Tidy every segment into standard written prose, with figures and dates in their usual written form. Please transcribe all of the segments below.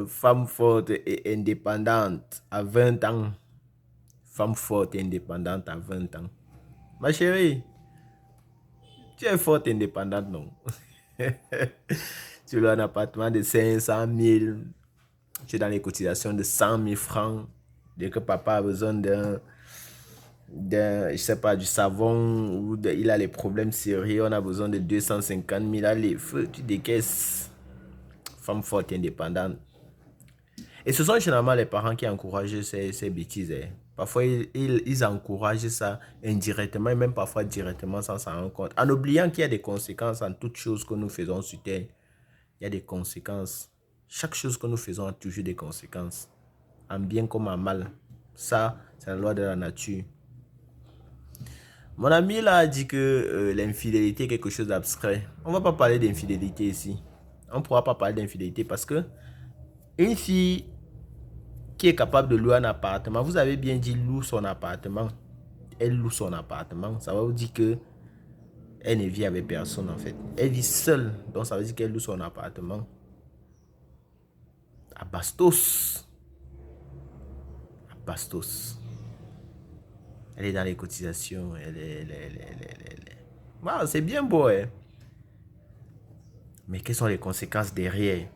Femme forte et indépendante à 20 ans. Femme forte et indépendante à 20 ans. Ma chérie, tu es forte et indépendante, non? Tu as un appartement de 500 000. Tu es dans les cotisations de 100 000 francs. Dès que papa a besoin je sais pas, du savon, ou il a les problèmes sérieux, on a besoin de 250 000. Allez, feu, tu décaisses. Femme forte et indépendante. Et ce sont généralement les parents qui encouragent ces bêtises, hein. Parfois, ils encouragent ça indirectement et même parfois directement sans s'en rendre compte. En oubliant qu'il y a des conséquences en toute chose que nous faisons sur Terre. Il y a des conséquences. Chaque chose que nous faisons a toujours des conséquences. En bien comme en mal. Ça, c'est la loi de la nature. Mon ami là a dit que l'infidélité est quelque chose d'abstrait. On ne va pas parler d'infidélité ici. On ne pourra pas parler d'infidélité parce que une fille qui est capable de louer un appartement, vous avez bien dit loue son appartement. Elle loue son appartement. Ça va vous dire que elle ne vit avec personne en fait. Elle vit seule. Donc ça veut dire qu'elle loue son appartement à Bastos. À Bastos. Elle est dans les cotisations. Wow, c'est bien beau, hein. Mais quelles sont les conséquences derrière?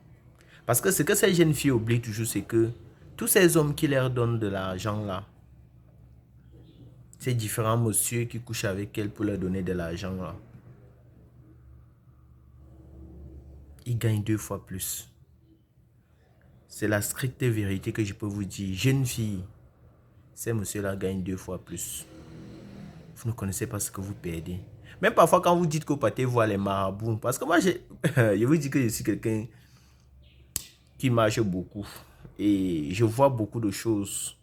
Parce que ce que ces jeunes filles oublient toujours, c'est que tous ces hommes qui leur donnent de l'argent là, ces différents messieurs qui couchent avec elles pour leur donner de l'argent là, ils gagnent 2 fois plus. C'est la stricte vérité que je peux vous dire. Jeunes filles, ces messieurs-là gagnent 2 fois plus. Vous ne connaissez pas ce que vous perdez. Même parfois quand vous dites que vous partez voir les marabouts, parce que moi, je vous dis que je suis quelqu'un qui marche beaucoup. Et je vois beaucoup de choses.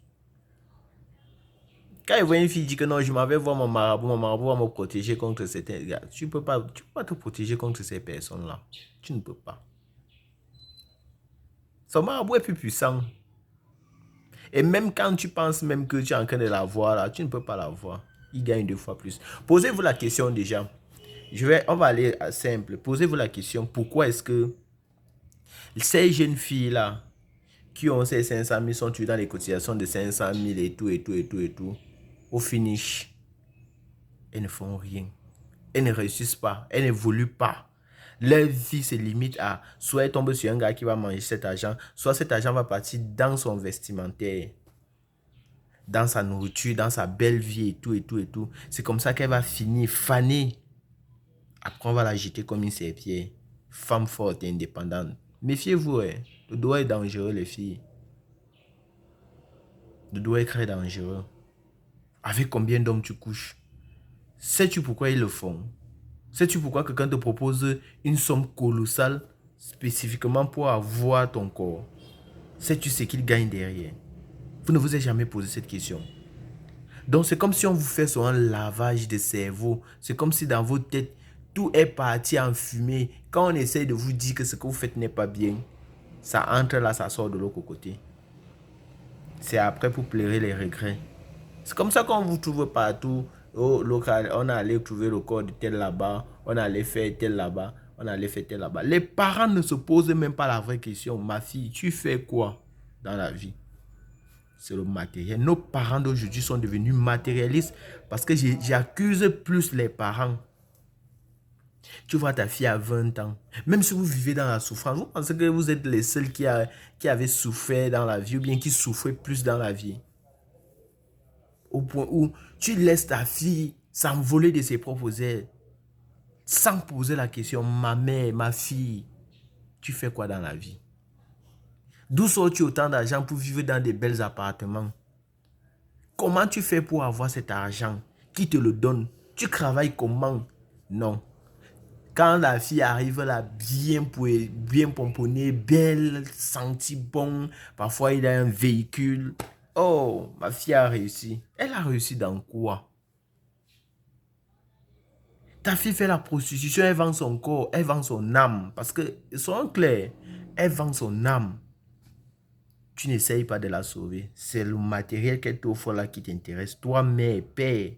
Quand je vois une fille dire que non, je m'en vais voir mon marabout va me protéger contre certains gars. Tu ne peux pas te protéger contre ces personnes-là. Tu ne peux pas. Son marabout est plus puissant. Et même quand tu penses même que tu es en train de la voir là, tu ne peux pas la voir. Il gagne 2 fois plus. Posez-vous la question déjà. On va aller à simple. Posez-vous la question, pourquoi est-ce que ces jeunes filles-là, qui ont ces 500 000, sont tuées dans les cotisations de 500 000 et tout, et tout, et tout, et tout. Au finish, elles ne font rien. Elles ne réussissent pas. Elles n'évoluent pas. Leur vie se limite à soit elle tombe sur un gars qui va manger cet argent, soit cet argent va partir dans son vestimentaire, dans sa nourriture, dans sa belle vie et tout, et tout, et tout. C'est comme ça qu'elle va finir fanée. Après, on va la jeter comme une serpillère. Femme forte et indépendante. Méfiez-vous, hein. Le doigt est dangereux, les filles. Le doigt est très dangereux. Avec combien d'hommes tu couches? Sais-tu pourquoi ils le font? Sais-tu pourquoi quelqu'un te propose une somme colossale spécifiquement pour avoir ton corps? Sais-tu ce qu'il gagne derrière? Vous ne vous êtes jamais posé cette question. Donc c'est comme si on vous fait sur un lavage de cerveau. C'est comme si dans votre tête, tout est parti en fumée. Quand on essaie de vous dire que ce que vous faites n'est pas bien, ça entre là, ça sort de l'autre côté. C'est après pour pleurer les regrets. C'est comme ça qu'on vous trouve partout. Au local, on allait trouver le corps de tel là-bas, on allait faire tel là-bas, on allait faire tel là-bas. Les parents ne se posent même pas la vraie question. Ma fille, tu fais quoi dans la vie? C'est le matériel. Nos parents d'aujourd'hui sont devenus matérialistes parce que j'accuse plus les parents. Tu vois ta fille à 20 ans. Même si vous vivez dans la souffrance, vous pensez que vous êtes les seuls qui avaient souffert dans la vie ou bien qui souffraient plus dans la vie. Au point où tu laisses ta fille s'envoler de ses propres ailes sans poser la question, ma mère, ma fille, tu fais quoi dans la vie? D'où sors-tu autant d'argent pour vivre dans de belles appartements? Comment tu fais pour avoir cet argent? Qui te le donne? Tu travailles comment? Non. Quand la fille arrive là, bien pomponnée, belle, senti bon, parfois il a un véhicule. Oh, ma fille a réussi. Elle a réussi dans quoi? Ta fille fait la prostitution, elle vend son corps, elle vend son âme. Parce que, soyons clairs, elle vend son âme. Tu n'essayes pas de la sauver. C'est le matériel qu'elle t'offre là qui t'intéresse. Toi, mère, père.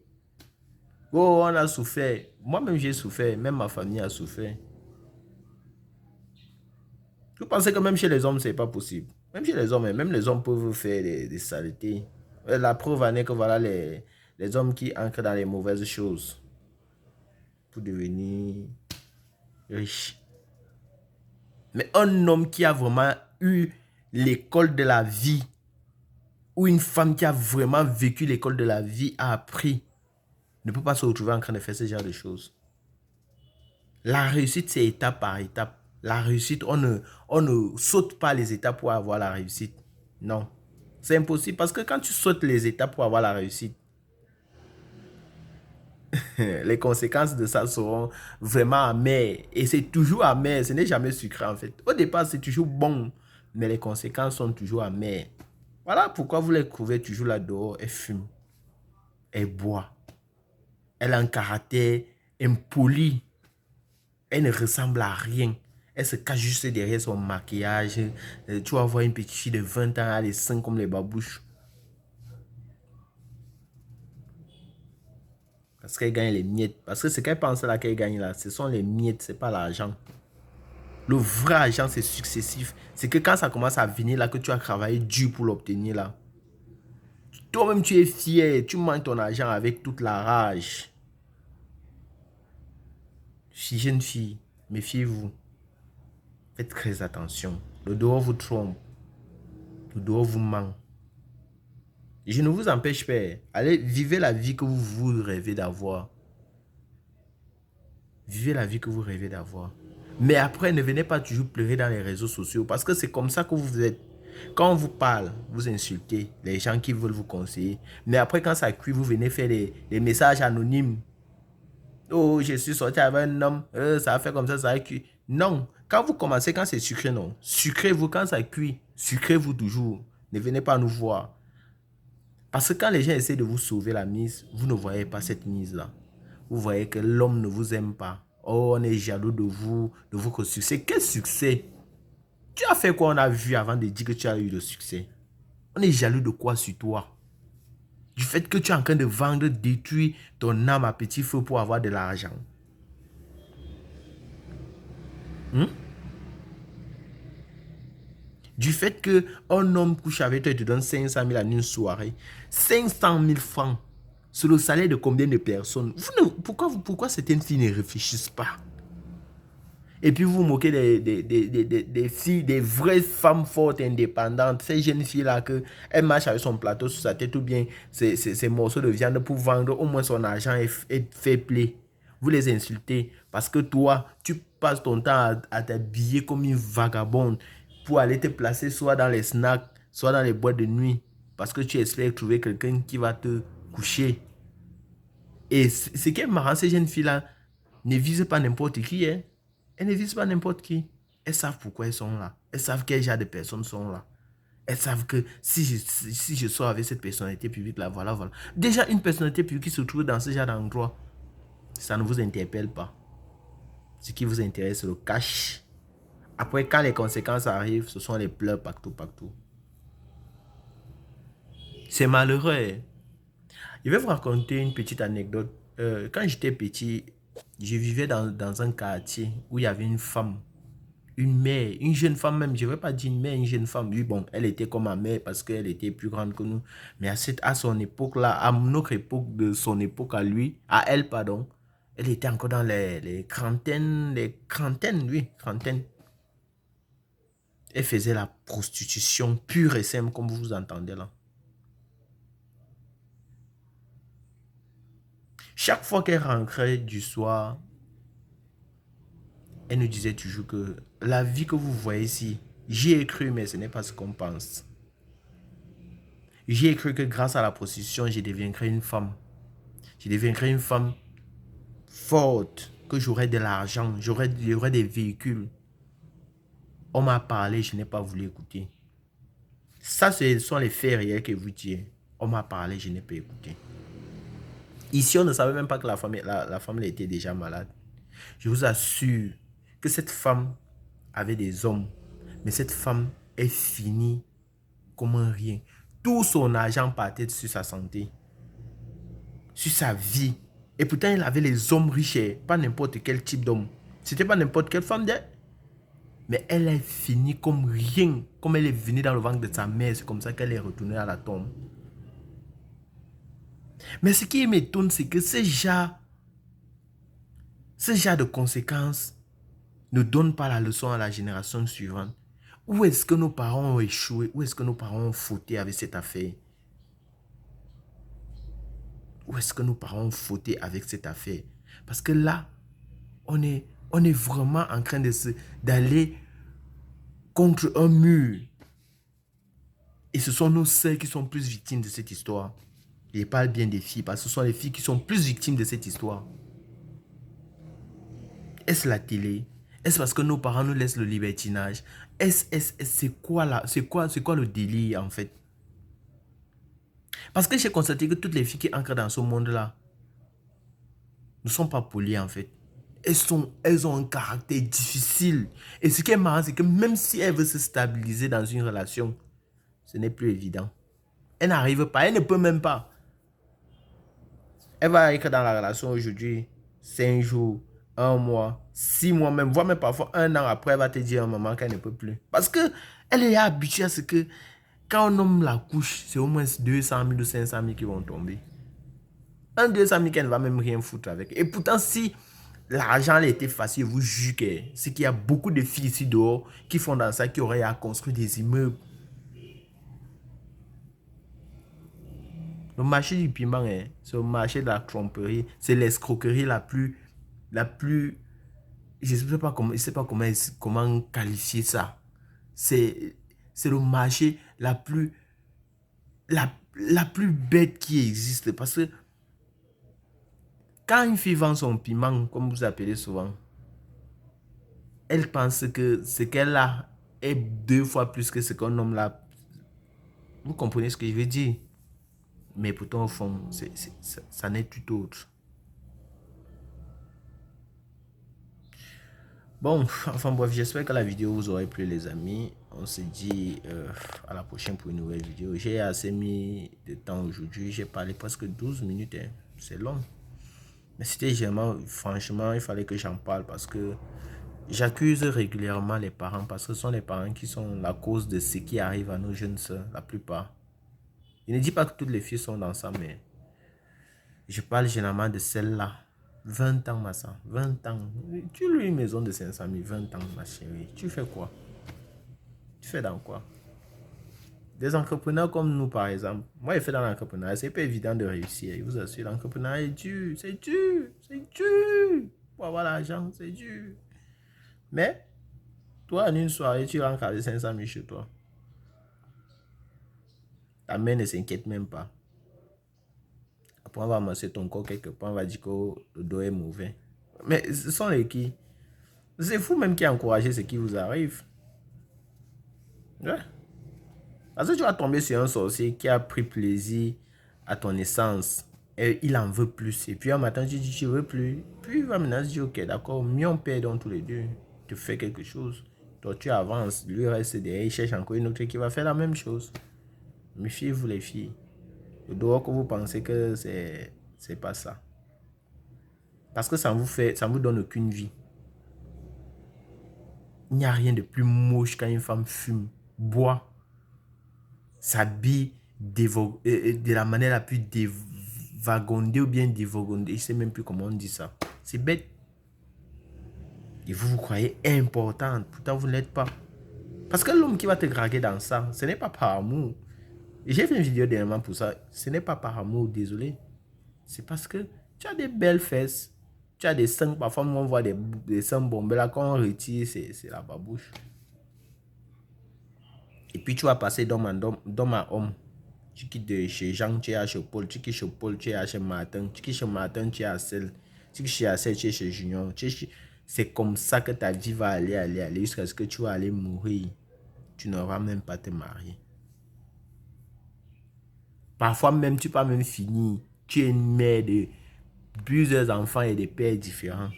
Oh, on a souffert. Moi-même, j'ai souffert. Même ma famille a souffert. Vous pensez que même chez les hommes, c'est pas possible. Même chez les hommes, même les hommes peuvent faire des saletés. La preuve en est que voilà les hommes qui ancrent dans les mauvaises choses pour devenir riches. Mais un homme qui a vraiment eu l'école de la vie, ou une femme qui a vraiment vécu l'école de la vie, a appris, ne peut pas se retrouver en train de faire ce genre de choses. La réussite, c'est étape par étape. La réussite, on ne saute pas les étapes pour avoir la réussite. Non. C'est impossible parce que quand tu sautes les étapes pour avoir la réussite, les conséquences de ça seront vraiment amères. Et c'est toujours amer, ce n'est jamais sucré en fait. Au départ, c'est toujours bon, mais les conséquences sont toujours amères. Voilà pourquoi vous les trouvez toujours là dehors. Elle fume, elle boit, elle a un caractère impoli, elle ne ressemble à rien. Elle se cache juste derrière son maquillage. Tu vas voir une petite fille de 20 ans, elle a les seins comme les babouches. Parce qu'elle gagne les miettes. Parce que ce qu'elle pense là qu'elle gagne là, ce sont les miettes, ce n'est pas l'argent. Le vrai argent, c'est successif. C'est que quand ça commence à venir là, que tu as travaillé dur pour l'obtenir là, toi-même tu es fier, tu manges ton argent avec toute la rage. Jeune fille, méfiez-vous. Faites très attention. Le dehors vous trompe. Le dehors vous ment. Je ne vous empêche pas. Allez, vivez la vie que vous rêvez d'avoir. Vivez la vie que vous rêvez d'avoir. Mais après, ne venez pas toujours pleurer dans les réseaux sociaux parce que c'est comme ça que vous êtes. Quand on vous parle, vous insultez les gens qui veulent vous conseiller. Mais après, quand ça cuit, vous venez faire des messages anonymes. Oh, je suis sorti avec un homme, ça a fait comme ça a cuit. Non, quand vous commencez, quand c'est sucré, non. Sucrez-vous quand ça cuit. Sucrez-vous toujours. Ne venez pas nous voir. Parce que quand les gens essaient de vous sauver la mise, vous ne voyez pas cette mise-là. Vous voyez que l'homme ne vous aime pas. Oh, on est jaloux de votre succès. Quel succès? Tu as fait quoi on a vu avant de dire que tu as eu le succès? On est jaloux de quoi sur toi? Du fait que tu es en train de vendre, détruire ton âme à petit feu pour avoir de l'argent. Du fait qu'un homme couche avec toi et te donne 500 000 en une soirée. 500 000 francs. C'est le salaire de combien de personnes? Pourquoi certaines filles ne réfléchissent pas? Et puis vous vous moquez des filles, des vraies femmes fortes, indépendantes. Ces jeunes filles-là, elles marchent avec son plateau sur sa tête ou bien ses morceaux de viande pour vendre au moins son argent et fait play. Vous les insultez parce que toi, tu passes ton temps à t'habiller comme une vagabonde pour aller te placer soit dans les snacks, soit dans les boîtes de nuit. Parce que tu espères trouver quelqu'un qui va te coucher. Et ce qui est marrant, ces jeunes filles-là ne visent pas n'importe qui. Hein. Elles ne visent pas n'importe qui. Elles savent pourquoi elles sont là. Elles savent quel genre de personnes sont là. Elles savent que si je sors avec cette personnalité publique là, voilà. Déjà, une personnalité publique qui se trouve dans ce genre d'endroit, ça ne vous interpelle pas. Ce qui vous intéresse, c'est le cash. Après, quand les conséquences arrivent, ce sont les pleurs partout. C'est malheureux. Hein. Je vais vous raconter une petite anecdote. Quand j'étais petit, je vivais dans un quartier où il y avait une femme, une mère, une jeune femme même. Je ne vais pas dire une mère, une jeune femme. Oui, bon, elle était comme ma mère parce qu'elle était plus grande que nous. Mais à son époque-là, à notre époque, de son époque à lui, à elle, pardon, elle était encore dans les trentaines, oui, trentaines. Elle faisait la prostitution pure et simple, comme vous entendez là. Chaque fois qu'elle rentrait du soir, elle nous disait toujours que la vie que vous voyez ici, j'y ai cru, mais ce n'est pas ce qu'on pense. J'y ai cru que grâce à la prostitution, je deviendrai une femme. Je deviendrai une femme forte, que j'aurai de l'argent, j'aurai des véhicules. On m'a parlé, je n'ai pas voulu écouter. Ça, ce sont les faits réels que vous dites. On m'a parlé, je n'ai pas écouté. Ici, on ne savait même pas que la femme elle était déjà malade. Je vous assure que cette femme avait des hommes. Mais cette femme est finie comme un rien. Tout son argent partait sur sa santé, sur sa vie. Et pourtant, elle avait les hommes riches, pas n'importe quel type d'homme. C'était pas n'importe quelle femme. Mais elle est finie comme rien. Comme elle est venue dans le ventre de sa mère. C'est comme ça qu'elle est retournée à la tombe. Mais ce qui m'étonne, c'est que ce genre de conséquences ne donne pas la leçon à la génération suivante. Où est-ce que nos parents ont échoué? Où est-ce que nos parents ont fauté avec cette affaire? Où est-ce que nos parents ont fauté avec cette affaire? Parce que là, on est vraiment en train d'aller contre un mur. Et ce sont nos sœurs qui sont plus victimes de cette histoire. Je parle bien des filles, parce que ce sont les filles qui sont plus victimes de cette histoire. Est-ce la télé? Est-ce parce que nos parents nous laissent le libertinage? C'est quoi le délire en fait? Parce que j'ai constaté que toutes les filles qui entrent dans ce monde-là ne sont pas polies en fait. Elles ont un caractère difficile. Et ce qui est marrant, c'est que même si elles veulent se stabiliser dans une relation, ce n'est plus évident. Elle n'arrive pas, elle ne peut même pas. Elle va être dans la relation aujourd'hui, 5 jours, 1 mois, 6 mois même, voire même parfois 1 an après, elle va te dire à un moment qu'elle ne peut plus. Parce qu'elle est habituée à ce que quand un homme la couche, c'est au moins 200 000 ou 500 000 qui vont tomber. Un 200 000 qu'elle ne va même rien foutre avec. Et pourtant, si l'argent était facile, je vous jure que c'est qu'il y a beaucoup de filles ici dehors qui font dans ça, qui auraient à construire des immeubles. Le marché du piment, c'est le marché de la tromperie. C'est l'escroquerie la plus... Je ne sais pas comment qualifier ça. C'est le marché la plus bête qui existe. Parce que quand une fille vend son piment, comme vous appelez souvent, elle pense que ce qu'elle a est 2 fois plus que ce qu'un homme l'a. Vous comprenez ce que je veux dire? Mais pourtant, au fond, ça n'est tout autre. Bon, enfin bref, j'espère que la vidéo vous aura plu les amis. On se dit à la prochaine pour une nouvelle vidéo. J'ai assez mis de temps aujourd'hui. J'ai parlé presque 12 minutes. Hein. C'est long. Mais c'était vraiment, franchement, il fallait que j'en parle parce que j'accuse régulièrement les parents parce que ce sont les parents qui sont la cause de ce qui arrive à nos jeunes soeurs, la plupart. Je ne dis pas que toutes les filles sont dans ça, mais je parle généralement de celles-là. 20 ans, ma soeur, 20 ans. Tu loues une maison de 500 000, 20 ans, ma chérie. Tu fais quoi? Tu fais dans quoi? Des entrepreneurs comme nous, par exemple. Moi, je fais dans l'entrepreneuriat. C'est pas évident de réussir. Je vous assure, l'entrepreneuriat est dur. C'est dur. C'est dur. Pour avoir l'argent, c'est dur. Mais, toi, en une soirée, tu rentres avec 500 000 chez toi. Ta mère ne s'inquiète même pas. Après, on va masser ton corps quelque part. On va dire que le dos est mauvais. Mais ce sont les qui? C'est vous même qui encouragez ce qui vous arrive. Ouais. Parce que tu vas tomber sur un sorcier qui a pris plaisir à ton essence. Et il en veut plus. Et puis un matin, tu dis tu ne veux plus. Puis il va maintenant se dire, ok, d'accord, mieux on perd dans tous les deux. Tu fais quelque chose. Toi, tu avances. Lui reste derrière. Il cherche encore une autre qui va faire la même chose. Méfiez-vous les filles. Le dehors que vous pensez que c'est pas ça. Parce que ça ne vous donne aucune vie. Il n'y a rien de plus moche quand une femme fume, boit, s'habille de la manière la plus dévagondée ou bien dévagondée. Je ne sais même plus comment on dit ça. C'est bête. Et vous vous croyez importante. Pourtant, vous ne l'êtes pas. Parce que l'homme qui va te draguer dans ça, ce n'est pas par amour. J'ai fait une vidéo dernièrement pour ça. Ce n'est pas par amour, désolé. C'est parce que tu as des belles fesses. Tu as des seins. Parfois, on voit des seins bombés là. Quand on retire, c'est la babouche. Et puis, tu vas passer d'homme à homme. Tu quittes de chez Jean, tu es chez Paul. Tu quittes chez Paul, tu es chez Martin. Tu quittes chez Martin, tu es à Celle. Tu quittes chez Celle, tu es chez Junior. C'est comme ça que ta vie va aller jusqu'à ce que tu vas aller mourir. Tu n'auras même pas te marier. Parfois même, tu peux même finir. Tu es une mère de plusieurs enfants et des pères différents.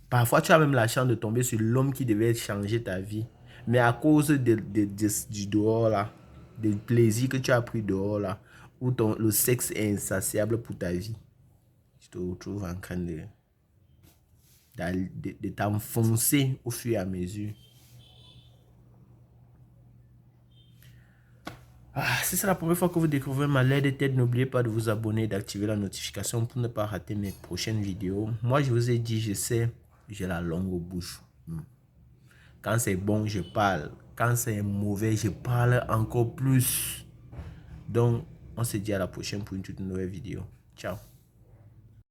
Parfois, tu as même la chance de tomber sur l'homme qui devait changer ta vie. Mais à cause du dehors là, du plaisir que tu as pris dehors là, où le sexe est insatiable pour ta vie, tu te retrouves en train de t'enfoncer au fur et à mesure. Si c'est la première fois que vous découvrez ma laide de tête, n'oubliez pas de vous abonner et d'activer la notification pour ne pas rater mes prochaines vidéos. Moi, je vous ai dit, je sais, j'ai la langue bouche. Quand c'est bon, je parle. Quand c'est mauvais, je parle encore plus. Donc, on se dit à la prochaine pour une toute nouvelle vidéo. Ciao.